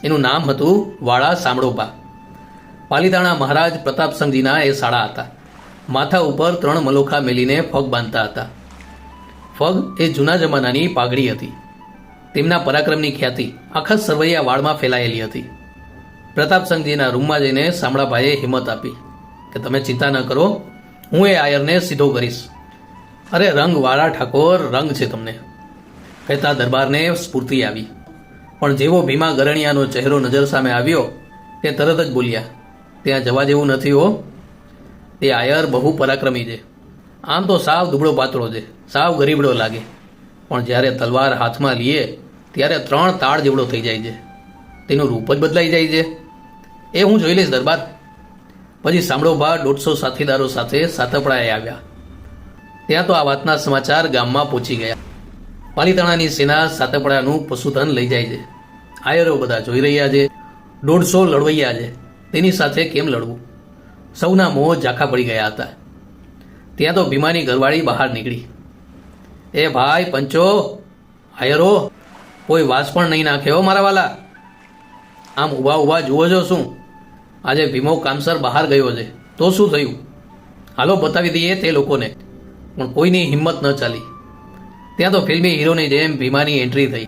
એનું નામ હતું વાળા સામળોબા. પાલીતાણા મહારાજ પ્રતાપસંઘજીના એ શાળા હતા. માથા ઉપર 3 મલોખા મેલીને ફગ બાંધતા હતા. ફગ એ જૂના જમાનાની પાઘડી હતી. તેમના પરાક્રમની ખ્યાતિ આખા સરવૈયા વાળમાં ફેલાયેલી હતી. પ્રતાપસંઘજીના રૂમમાં જઈને શામળાભાઈએ હિંમત આપી કે તમે ચિંતા ન કરો, હું એ આયરને સીધો કરીશ. અરે રંગ વાળા ઠાકોર, રંગ છે તમને, કહેતા દરબારને સ્ફૂર્તિ આવી. પણ જેવો ભીમા ગરણિયાનો ચહેરો નજર સામે આવ્યો તે તરત જ બોલ્યા, ત્યાં જવા જેવું નથી હો. તે આયર બહુ પરાક્રમી છે. આમ તો સાવ દુબળો પાતળો છે, સાવ ગરીબડો લાગે, પણ જ્યારે તલવાર હાથમાં લઈએ ત્યારે 3 તાળ જેવડો થઈ જાય છે. તેનું રૂપ જ બદલાઈ જાય છે. એ હું જોઈ લઈશ દરબાર. પછી સામળોબા 150 સાથીદારો સાથે સાતપડાએ આવ્યા. ત્યાં તો આ વાતના સમાચાર ગામમાં પહોંચી ગયા. પાલીતાણાની સેના સાતપડાનું પશુધન લઈ જાય છે. આયરો બધા જોઈ રહ્યા છે. 150 લડવૈયા છે, તેની સાથે કેમ લડવું? સૌના મોં ઝાંખા પડી ગયા હતા. ત્યાં તો ભીમાની ઘરવાળી બહાર નીકળી. એ ભાઈ પંચો, આયરો, કોઈ વાસ પણ નહીં નાખ્યો મારા વાલા. આમ ઊભા ઊભા જુઓ છો શું? આજે ભીમો કામસર બહાર ગયો છે તો શું થયું? હાલો બતાવી દઈએ તે લોકોને. પણ કોઈની હિંમત ન ચાલી. ત્યાં તો ફિલ્મી હીરોની જેમ ભીમાની એન્ટ્રી થઈ.